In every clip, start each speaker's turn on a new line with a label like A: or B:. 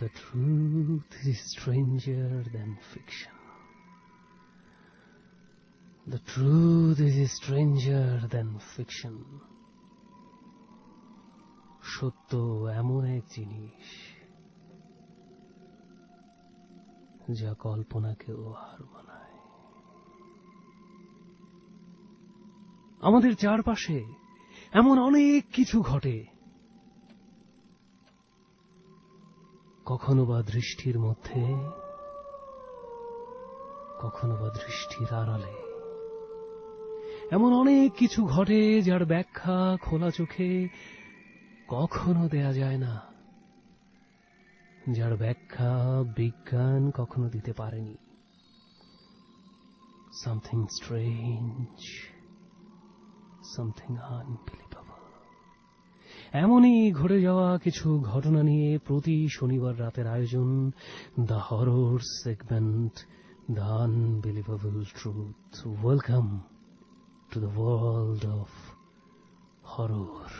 A: The truth is stranger than fiction. The truth is stranger than fiction. সত্য এমন এক জিনিস যা কল্পনাকেও হার মানায়। আমাদের চারপাশে এমন অনেক কিছু ঘটে, কখনো বা দৃষ্টির মধ্যে, কখনো বা দৃষ্টির আড়ালে। এমন অনেক কিছু ঘটে যার ব্যাখ্যা খোলা চোখে কখনো দেয়া যায় না, যার ব্যাখ্যা বিজ্ঞান কখনো দিতে পারেনি। Something strange, something unbelievable. এমনই ঘটে যাওয়া কিছু ঘটনা নিয়ে প্রতি শনিবার রাতের আয়োজন the horror segment, the unbelievable truth. Welcome to the world of horror.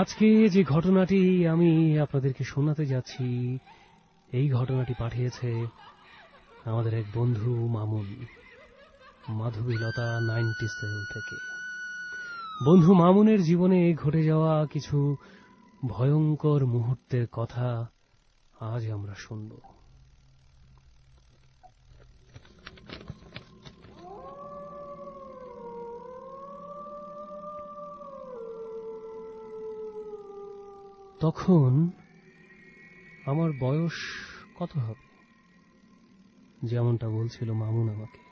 A: আজকে যে ঘটনাটি আমি আপনাদেরকে শোনাতে যাচ্ছি, এই ঘটনাটি পাঠিয়েছে আমাদের এক বন্ধু মামুন, মাধবীলতা 90 সেল থেকে। বন্ধু মামুনের জীবনে ঘটে যাওয়া কিছু ভয়ঙ্কর মুহূর্তের কথা আজ আমরা শুনব। তখন আমার বয়স কত হবে, যেমনটা বলছিল মামুন আমাকে,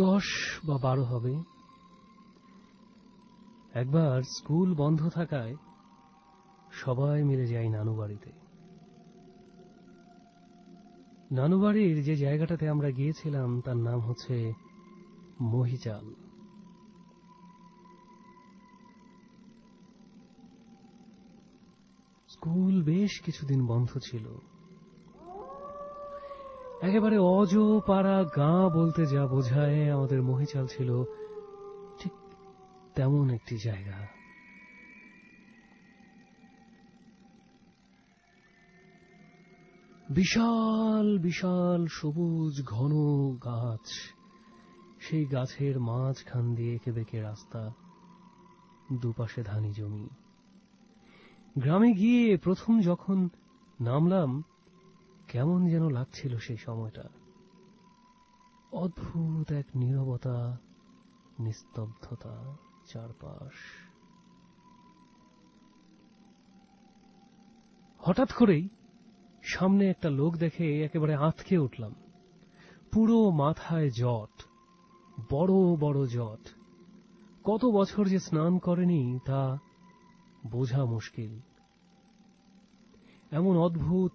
A: 10 বা 12 হবে। একবার স্কুল বন্ধ থাকায় সবাই মিলে যাই নানু বাড়িতে। নানু বাড়ির যে জায়গাটাতে আমরা গিয়েছিলাম তার নাম হচ্ছে মহিচাল। স্কুল বেশ কিছুদিন বন্ধ ছিল। একেবারে অজপাড়া গাঁ বলতে যা বোঝায়, আমাদের মহিচাল ছিল ঠিক তেমন একটি জায়গা। বিশাল বিশাল সবুজ ঘন গাছ, সেই গাছের মাঝখান দিয়ে এঁকে বেঁকে রাস্তা, দুপাশে ধানি জমি। গ্রামে গিয়ে প্রথম যখন নামলাম, কেমন যেন লাগছিল সেই সময়টা। অদ্ভুত এক নীরবতা, নিস্তব্ধতা চারপাশ। হঠাৎ করেই সামনে একটা লোক দেখে একেবারে আঁতকে উঠলাম। পুরো মাথায় জট, বড় বড় জট। কত বছর যে স্নান করেনি তা বোঝা মুশকিল। এমন অদ্ভুত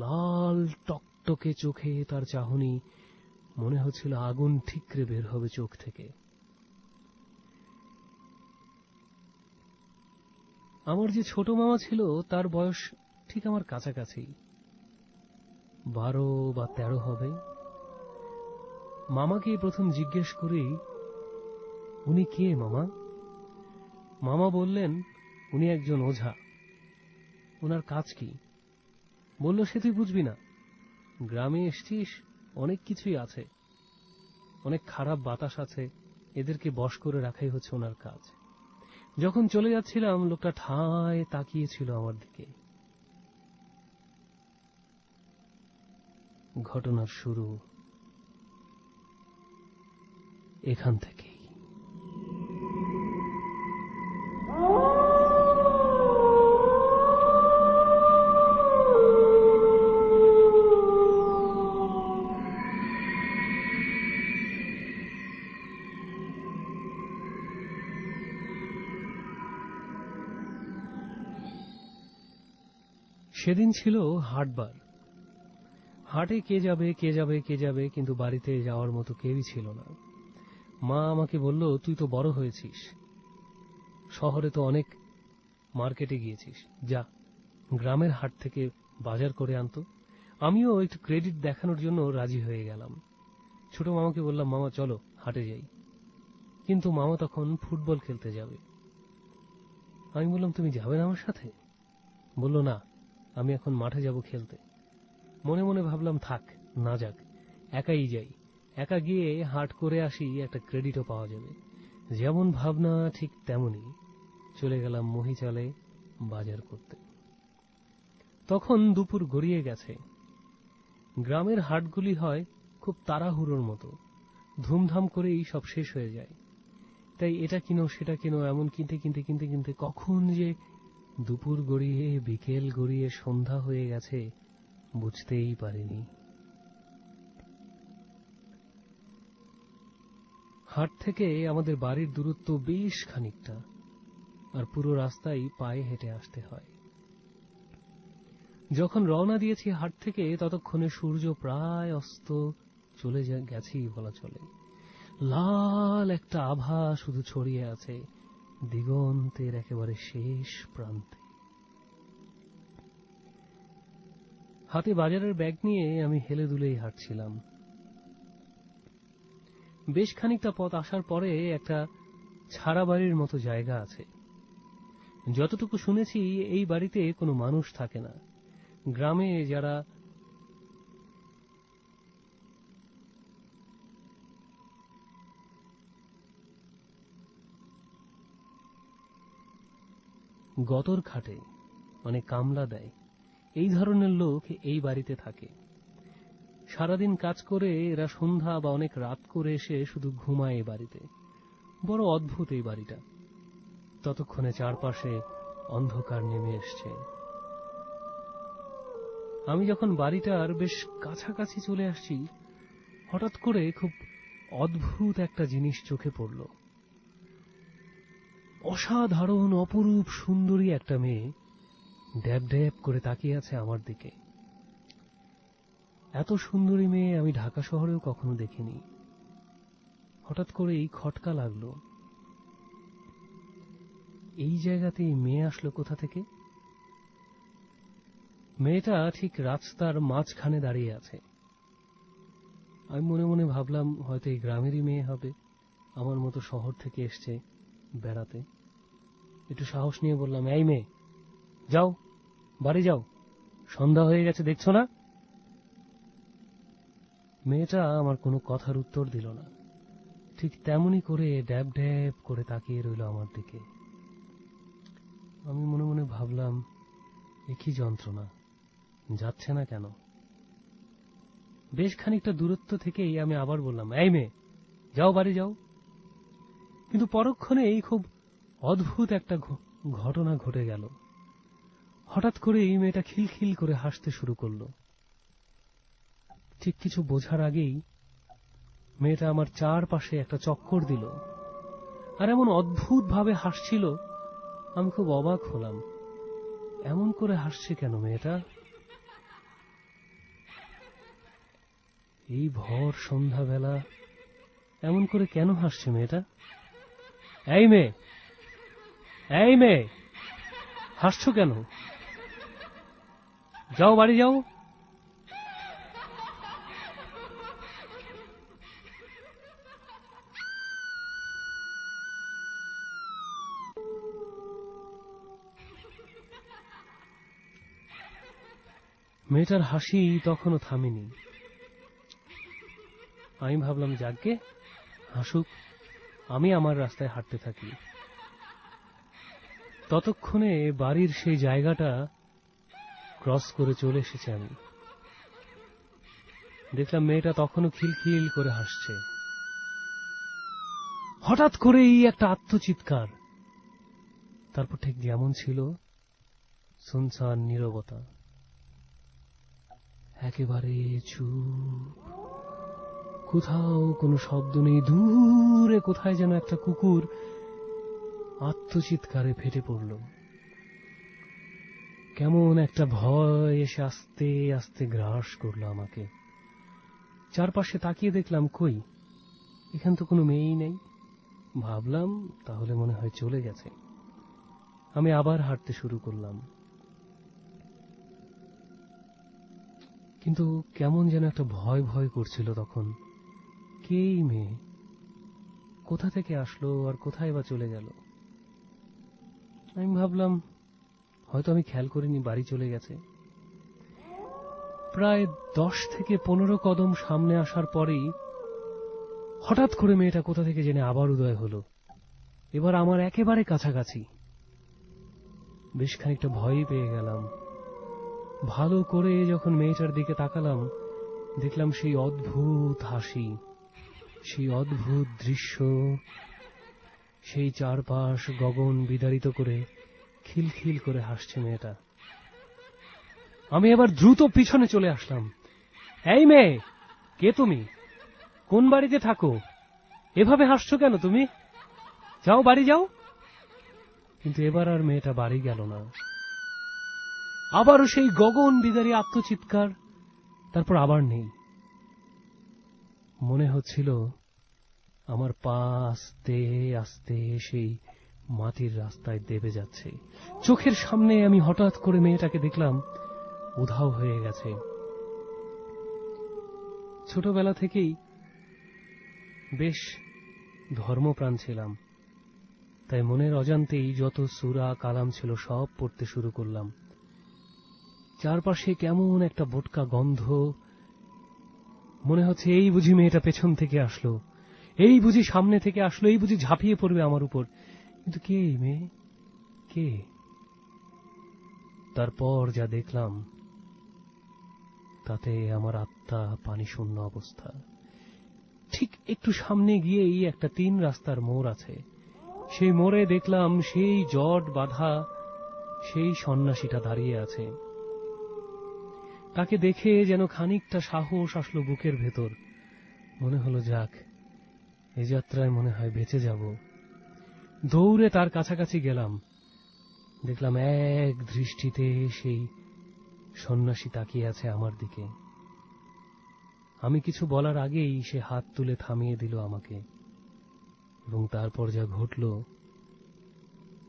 A: লাল টকটকে চোখে তার চাহনি, মনে হচ্ছিল আগুন ঠিকরে বের হবে চোখ থেকে। আমার যে ছোট মামা ছিল তার বয়স ঠিক আমার কাছাকাছি, 12 বা 13 হবে। মামাকে প্রথম জিজ্ঞেস করি, উনি কে মামা? মামা বললেন, উনি একজন ওঝা। ওনার কাজ কি? বলল, সে তুই বুঝবি না, গ্রামে এসছিস, অনেক কিছুই আছে, অনেক খারাপ বাতাস আছে, এদেরকে বশ করে রাখাই হচ্ছে ওনার কাজ। যখন চলে যাচ্ছিলাম লোকটা ঠায় তাকিয়েছিল আমার দিকে। ঘটনার শুরু এখান থেকেই। সেদিন ছিল হাটবার। হাটে কে যাবে কে যাবে কে যাবে, কিন্তু বাড়িতে যাওয়ার মতো কেউই ছিল না। মা আমাকে বলল, তুই তো বড় হয়েছিস, শহরে তো অনেক মার্কেটে গিয়েছিস, যা গ্রামের হাট থেকে বাজার করে আনতো। আমিও একটু ক্রেডিট দেখানোর জন্য রাজি হয়ে গেলাম। ছোট মামাকে বললাম, মামা চলো হাটে যাই। কিন্তু মামা তখন ফুটবল খেলতে যাবে। আমি বললাম, তুমি যাবে না আমার সাথে? বলল, না, আমি এখন মাঠে যাব খেলতে। মনে মনে ভাবলাম, থাক, না যাক, একাই যাই, একা গিয়ে হাট করে আসি, একটা ক্রেডিটও পাওয়া যাবে। যেমন ভাবনা ঠিক তেমনি চলে গেলাম মহিচালে বাজার করতে। তখন দুপুর গড়িয়ে গেছে। গ্রামের হাটগুলি হয় খুব তাড়াহুড়োর মতো, ধুমধাম করেই সব শেষ হয়ে যায়। তাই এটা কিনো সেটা কিনো এমন কিনতে কিনতে কিনতে কিনতে কখন যে দুপুর গড়িয়ে বিকেল গড়িয়ে সন্ধ্যা হয়ে গেছে বুঝতেই পারিনি। হাট থেকে আমাদের বাড়ির দূরত্ব বেশ খানিকটা, আর পুরো রাস্তায় পায়ে হেঁটে আসতে হয়। যখন রওনা দিয়েছি হাট থেকে, ততক্ষণে সূর্য প্রায় অস্ত চলে গেছেই বলা চলে। লাল একটা আভা শুধু ছড়িয়ে আছে দিগন্তের একেবারে শেষ প্রান্তে। হাতে বাজারের ব্যাগ নিয়ে আমি হেলে দুলেই হাঁটছিলাম। বেশ খানিকটা পথ আসার পরে একটা ছাড়া বাড়ির মতো জায়গা আছে। যতটুকু শুনেছি, এই বাড়িতে কোনো মানুষ থাকে না। গ্রামে যারা গতর খাটে, মানে কামলা দেয়, এই ধরনের লোক এই বাড়িতে থাকে। সারাদিন কাজ করে এরা সন্ধ্যা বা অনেক রাত করে এসে শুধু ঘুমায় এই বাড়িতে। বড় অদ্ভুত এই বাড়িটা। ততক্ষণে চারপাশে অন্ধকার নেমে এসছে। আমি যখন বাড়িটার বেশ কাছাকাছি চলে আসছি, হঠাৎ করে খুব অদ্ভুত একটা জিনিস চোখে পড়ল। অসাধারণ অপরূপ সুন্দরী একটা মেয়ে ড্যাব ড্যাব করে তাকিয়ে আছে আমার দিকে। এত সুন্দরী মেয়ে আমি ঢাকা শহরেও কখনো দেখিনি। হঠাৎ করেই খটকা লাগলো, এই জায়গাতেই মেয়ে আসলো কোথা থেকে? মেয়েটা ঠিক রাস্তার মাঝখানে দাঁড়িয়ে আছে। আমি মনে মনে ভাবলাম, হয়তো এই গ্রামেরই মেয়ে হবে, আমার মতো শহর থেকে এসছে বেড়াতে। একটু সাহস নিয়ে বললাম, এই মেয়ে, যাও বাড়ি যাও, সন্ধ্যা হয়ে গেছে দেখছো না? মেয়েটা আমার কোনো কথার উত্তর দিল না, ঠিক তেমনি করে ড্যাব ড্যাব করে তাকিয়ে রইল আমার দিকে। আমি মনে মনে ভাবলাম, এ কি যন্ত্রণা, যাচ্ছে না কেন? বেশ খানিকটা দূরত্ব থেকেই আমি আবার বললাম, এই মেয়ে, যাও বাড়ি যাও। কিন্তু পরক্ষণে এই খুব অদ্ভুত একটা ঘটনা ঘটে গেল। হঠাৎ করে এই মেয়েটা খিলখিল করে হাসতে শুরু করলো। ঠিক কিছু বোঝার আগেই মেয়েটা আমার চারপাশে একটা চক্কর দিল, আর এমন অদ্ভুত ভাবে হাসছিল, আমি খুব অবাক হলাম। এমন করে হাসছে কেন মেয়েটা? এই ভর সন্ধ্যাবেলা এমন করে কেন হাসছে মেয়েটা? এই মেয়ে, এই মেয়ে, হাসছো কেন? যাও বাড়ি যাও। মেয়েটার হাসি তখনও থামেনি। আমি ভাবলাম, যাকগে, হাসুক, আমি আমার রাস্তায় হাঁটতে থাকি। ততক্ষণে বাড়ির সেই জায়গাটা ক্রস করে চলে এসেছে আমি। দেখলাম মেয়েটা তখনও খিলখিল করে হাসছে। হঠাৎ করেই একটা আত্মচিৎকার, তারপর ঠিক যেমন ছিল, সুনসান নীরবতা, একেবারে চুপ, কোথাও কোনো শব্দ নেই। দূরে কোথায় যেন একটা কুকুর আত্মচিৎকারে ফেটে পড়ল। কেমন একটা ভয় এসে আস্তে আস্তে গ্রাস করলো আমাকে। চারপাশে তাকিয়ে দেখলাম কই, এখান তো কোনো মেয়েই নেই। ভাবলাম তাহলে মনে হয় চলে গেছে। আমি আবার হাঁটতে শুরু করলাম, কিন্তু কেমন যেন একটা ভয় ভয় করছিল তখন। কে এই মেয়ে, কোথা থেকে আসলো আর কোথায় বা চলে গেল? আমি ভাবলাম হয়তো আমি খেয়াল করিনি, বাড়ি চলে গেছে। প্রায় 10 থেকে 15 কদম সামনে আসার পরেই হঠাৎ করে মেয়েটা কোথা থেকে জেনে আবার উদয় হলো, এবার আমার একেবারে কাছাকাছি। বেশ খানিকটা ভয়ই পেয়ে গেলাম। ভালো করে যখন মেয়েটার দিকে তাকালাম, দেখলাম সেই অদ্ভুত হাসি, সেই অদ্ভুত দৃশ্য, সেই চারপাশ গগন বিদারিত করে খিলখিল করে হাসছে মেয়েটা। আমি এবার দ্রুত পিছনে চলে আসলাম। এই মেয়ে, কে তুমি? কোন বাড়িতে থাকো? এভাবে হাসছো কেন তুমি? যাও, বাড়ি যাও। কিন্তু এবার আর মেয়েটা বাড়ি গেল না। আবারও সেই গগন বিদারী আত্মচিৎকার, তারপর আবার নেই। মনে হচ্ছিল আমার পা আস্তে আস্তে সেই মাটির রাস্তায় দেবে যাচ্ছে। চোখের সামনে আমি হঠাৎ করে মেয়েটাকে দেখলাম উধাও হয়ে গেছে। ছোটবেলা থেকেই বেশ ধর্মপ্রাণ ছিলাম, তাই মনের অজান্তেই যত সূরা কালাম ছিল সব পড়তে শুরু করলাম। চারপাশে কেমন একটা বোটকা গন্ধ, মনে হচ্ছে এই বুঝি মেয়েটা পেছন থেকে আসলো, এই বুঝি সামনে থেকে আসলো, এই বুঝি ঝাঁপিয়ে পড়বে আমার উপর। কিন্তু কে এই মেয়ে, কে? তারপর যা দেখলাম তাতে আমার আত্মা পানি শূন্য অবস্থা। ঠিক একটু সামনে গিয়েই একটা 3 রাস্তার মোড় আছে। সেই মোড়ে দেখলাম সেই জট বাঁধা সেই সন্ন্যাসীটা দাঁড়িয়ে আছে। তাকে দেখে যেন খানিকটা সাহস আসলো বুকের ভেতর। মনে হলো যাক, এ যাত্রায় মনে হয় বেঁচে যাব। দৌড়ে তার কাছাকাছি গেলাম। দেখলাম এক দৃষ্টিতে সেই সন্ন্যাসী তাকিয়ে আছে আমার দিকে। আমি কিছু বলার আগেই সে হাত তুলে থামিয়ে দিল আমাকে, এবং তারপর যা ঘটল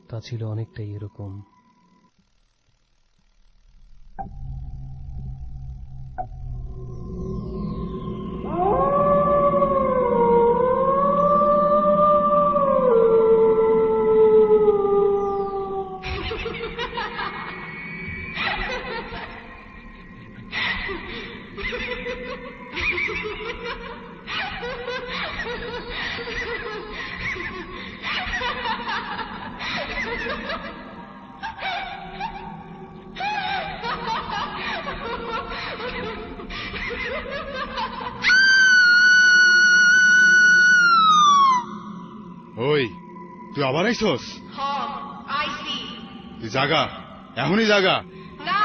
A: তা ছিল অনেকটাই এরকম।
B: ওই, তুই আবার আইসস?
C: আইসি।
B: তুই জাগা, এখনই জাগা।
C: না,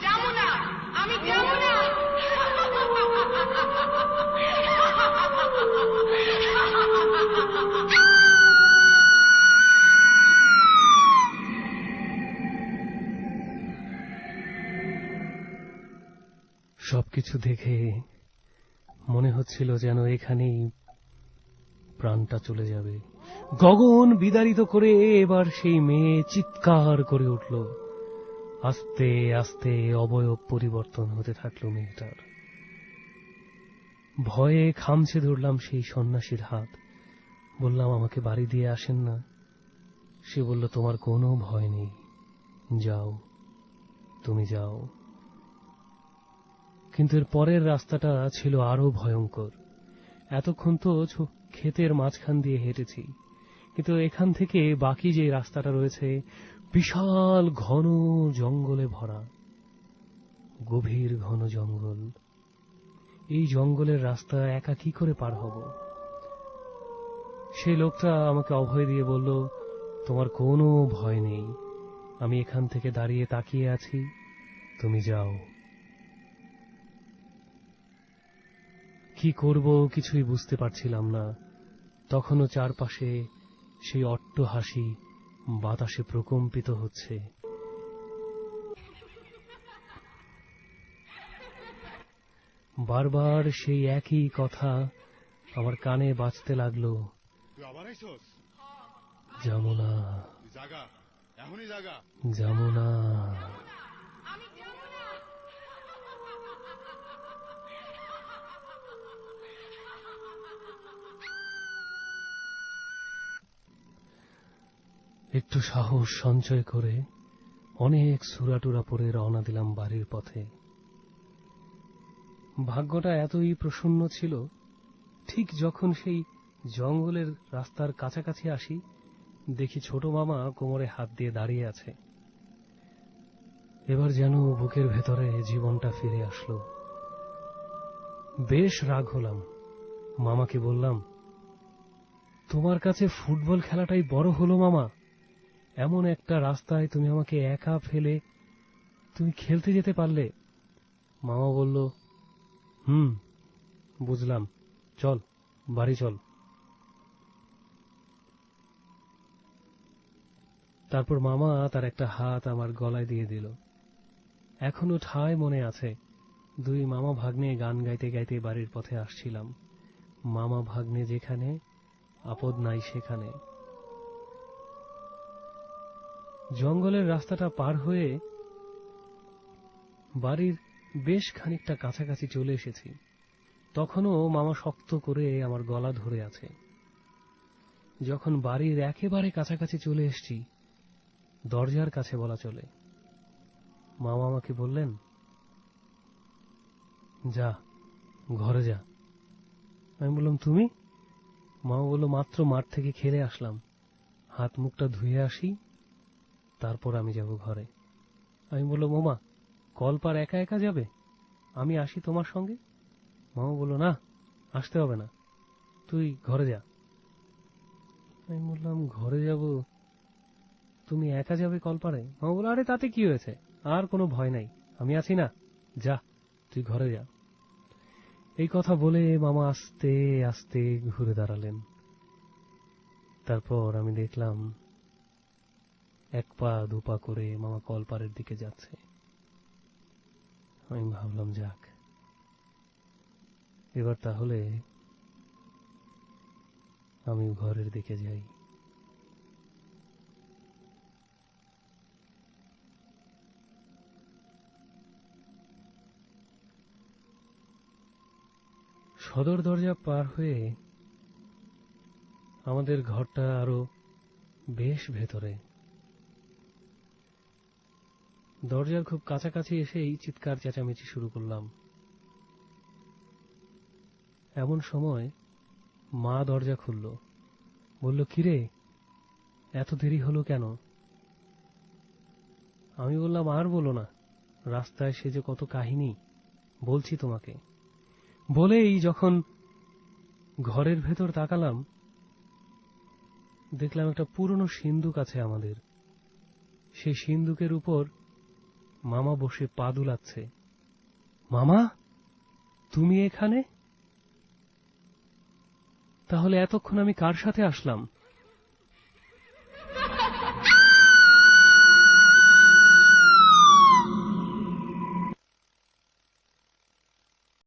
C: যাবো না, আমি যাবো না।
A: সবকিছু দেখে মনে হচ্ছিল যেন এখানেই প্রাণটা চলে যাবে। গগন বিদারিত করে এবার সেই মেয়ে চিৎকার করে উঠল। আস্তে আস্তে অবয়ব পরিবর্তন হতে থাকলো মেয়েটার। ভয়ে খামছে ধরলাম সেই সন্ন্যাসীর হাত। বললাম, আমাকে বাড়ি দিয়ে আসেন না। সে বলল, তোমার কোনো ভয় নেই, যাও, তুমি যাও। কিন্তু এর পরের রাস্তাটা ছিল আরো ভয়ঙ্কর। এতক্ষণ তো ক্ষেতের মাঝখান দিয়ে হেঁটেছি, কিন্তু এখান থেকে বাকি যে রাস্তাটা রয়েছে বিশাল ঘন জঙ্গলে ভরা, গভীর ঘন জঙ্গল। এই জঙ্গলের রাস্তা একা কি করে পার হব? সেই লোকটা আমাকে অভয় দিয়ে বলল, তোমার কোনো ভয় নেই, আমি এখান থেকে দাঁড়িয়ে তাকিয়ে আছি, তুমি যাও। কি করব কিছুই বুঝতে পারছিলাম না। তখনও চারপাশে সেই অট্ট হাসি বাতাসে প্রকম্পিত হচ্ছে। বারবার সেই একই কথা আমার কানে বাজতে লাগলো।
B: তুই আবার আইছস?
A: যমুনা,
B: তুই জাগা, এখনই জাগা।
A: যমুনা।
C: আমি যাবো না।
A: একটু সাহস সঞ্চয় করে অনেক সুরাটুরা পরে রওনা দিলাম বাড়ির পথে। ভাগ্যটা এতই প্রসন্ন ছিল, ঠিক যখন সেই জঙ্গলের রাস্তার কাছাকাছি আসি, দেখি ছোট মামা কোমরে হাত দিয়ে দাঁড়িয়ে আছে। এবার যেন বুকের ভেতরে জীবনটা ফিরে আসলো। বেশ রাগ হলাম। মামাকে বললাম, তোমার কাছে ফুটবল খেলাটাই বড় হলো মামা? এমন একটা রাস্তায় তুমি আমাকে একা ফেলে তুমি খেলতে যেতে পারলে? মামা বলল, বুঝলাম, চল বাড়ি চল। তারপর মামা তার একটা হাত আমার গলায় দিয়ে দিল। এখনো ঠায় মনে আছে, দুই মামা ভাগ্নে গান গাইতে গাইতে বাড়ির পথে আসছিলাম। মামা ভাগ্নে যেখানে, আপদ নাই সেখানে। জঙ্গলের রাস্তাটা পার হয়ে বাড়ির বেশ খানিকটা কাছাকাছি চলে এসেছি। তখনও মামা শক্ত করে আমার গলা ধরে আছে। যখন বাড়ির একেবারে কাছাকাছি চলে এসেছি, দরজার কাছে বলা চলে, মামা আমাকে বললেন, যা ঘরে যা। আমি বললাম, তুমি? মামা বলল, মাত্র মাঠ থেকে খেলে আসলাম, হাত মুখটা ধুয়ে আসি, তারপর আমি যাব ঘরে। আমি বললাম, মামা কলপার একা একা যাবে? আমি আসি তোমার সঙ্গে? মামা বলল, না, আসতে হবে না, তুই ঘরে যা। আমি বললাম, ঘরে যাব? তুমি একা যাবে কলপারে? মামা বলল, আরে তাতে কি হয়েছে, আর কোনো ভয় নাই, আমি আছি না, যা তুই ঘরে যা। এই কথা বলে মামা আস্তে আস্তে ঘুরে দাঁড়ালেন। তারপর আমি দেখলাম এক পা দুপা করে মামা কলপারের দিকে যাচ্ছে। আমি ভাবলাম, যাক, এবার তাহলে আমি ঘরের দিকে যাই। সদর দরজা পার হয়ে আমাদের ঘরটা আরো বেশ ভেতরে। দরজার খুব কাছাকাছি এসেই চিৎকার চেঁচামেচি শুরু করলাম। এমন সময় মা দরজা খুলল, বলল, কিরে, এত দেরি হলো কেন? আমি বললাম, আর বলো না, রাস্তায় সে যে কত কাহিনী, বলছি তোমাকে। বলেই যখন ঘরের ভেতর তাকালাম, দেখলাম একটা পুরনো সিন্দুক আছে আমাদের। সেই সিন্দুকের উপর মামা বসে পা দুলাচ্ছে। মামা, তুমি এখানে? তাহলে এতক্ষণ আমি কার সাথে আসলাম?